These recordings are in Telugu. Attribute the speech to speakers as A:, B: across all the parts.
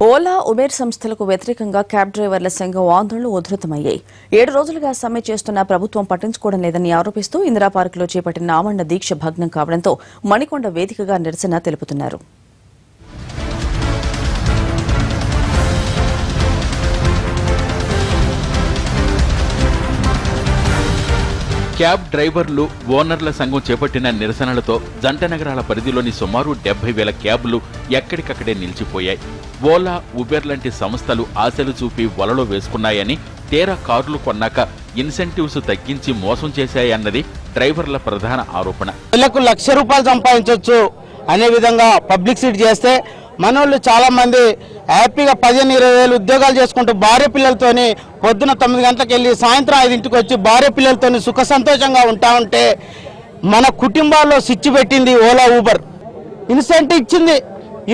A: ఓలా, ఉబేర్ సంస్థలకు వ్యతిరేకంగా క్యాబ్ డ్రైవర్ల సంఘం ఆందోళనలు ఉధృతమయ్యాయి. 7 రోజులుగా సమ్మె చేస్తున్న ప్రభుత్వం పట్టించుకోవడం లేదని ఆరోపిస్తూ ఇందిరా పార్కులో చేపట్టిన ఆమరణ దీక్ష భగ్నం కావడంతో మణికొండ వేదికగా నిరసన తెలుపుతున్నారు.
B: క్యాబ్ డ్రైవర్లు, ఓనర్ల సంఘం చేపట్టిన నిరసనలతో జంట నగరాల పరిధిలోని సుమారు 70,000 క్యాబ్లు ఎక్కడికక్కడే నిలిచిపోయాయి. ఓలా, ఉబెర్ లాంటి సంస్థలు ఆశలు చూపి వలలో వేసుకున్నాయని, తీరా కార్లు కొన్నాక ఇన్సెంటివ్స్ తగ్గించి మోసం చేశాయన్నది డ్రైవర్ల ప్రధాన ఆరోపణ.
C: ₹1,00,000 సంపాదించవచ్చు అనే విధంగా పబ్లిసిటీ చేస్తే మనోళ్ళు చాలా మంది హ్యాపీగా 15-20 వేలు ఉద్యోగాలు చేసుకుంటూ భార్య పిల్లలతోని పొద్దున 9 గంటలకు వెళ్ళి సాయంత్రం 5ంటికి వచ్చి భార్య పిల్లలతోని సుఖ సంతోషంగా ఉంటా ఉంటే మన కుటుంబాల్లో స్విచ్ పెట్టింది ఓలా, ఊబర్. ఇన్సెంటివ్ ఇచ్చింది.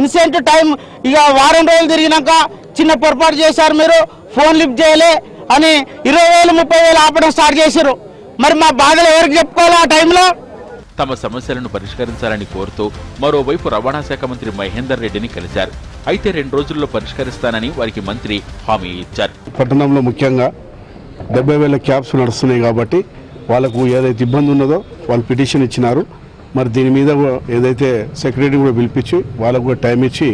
C: ఇన్సెంటివ్ టైం ఇక వారం రోజులు తిరిగినాక చిన్న పొరపాటు చేశారు, మీరు ఫోన్ లిఫ్ట్ చేయలే అని 20,000, 30,000 ఆపడం స్టార్ట్ చేశారు. మరి మా బాధలు ఎవరికి చెప్పుకోవాలి? ఆ టైంలో
B: తమ సమస్యలను పరిష్కరించాలని కోరుతూ మరోవైపు రవాణా శాఖ మంత్రి మహేందర్ రెడ్డిని కలిశారు. అయితే 2 రోజుల్లో పరిష్కరిస్తానని వారికి మంత్రి హామీ ఇచ్చారు.
D: పట్టణంలో ముఖ్యంగా 70,000 క్యాబ్స్ నడుస్తున్నాయి కాబట్టి వాళ్ళకు ఏదైతే ఇబ్బంది ఉన్నదో వాళ్ళు పిటిషన్ ఇచ్చినారు. మరి దీని మీద ఏదైతే సెక్రటరీ కూడా పిలిపించి వాళ్ళకు కూడా టైం ఇచ్చి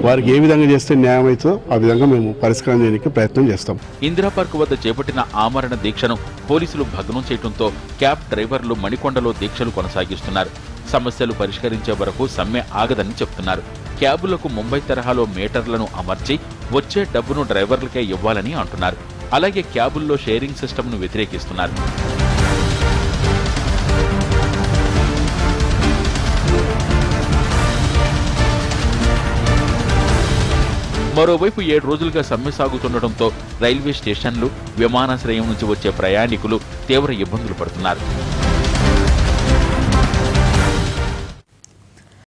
D: వారికి ఏ విధంగా చేస్తే న్యాయం అవుతుందో ఆ విధంగా మేము పరిష్కారం చేయడానికి ప్రయత్నం చేస్తాం.
B: ఇందిరా పార్క్ వద్ద చేపట్టిన ఆమరణ దీక్షను పోలీసులు భగ్నం చేయడంతో క్యాబ్ డ్రైవర్లు మణికొండలో దీక్షలు కొనసాగిస్తున్నారు. సమస్యలు పరిష్కరించే వరకు సమ్మె ఆగదని చెప్తున్నారు. క్యాబులకు ముంబై తరహాలో మీటర్లను అమర్చి వచ్చే డబ్బును డ్రైవర్లకే ఇవ్వాలని అంటున్నారు. అలాగే క్యాబుల్లో షేరింగ్ సిస్టమ్ను వ్యతిరేకిస్తున్నారు. మరోవైపు 7 రోజులుగా సమ్మె సాగుతుండటంతో రైల్వే స్టేషన్లు, విమానాశ్రయం నుంచి వచ్చే ప్రయాణికులు తీవ్ర ఇబ్బందులు పడుతున్నారు.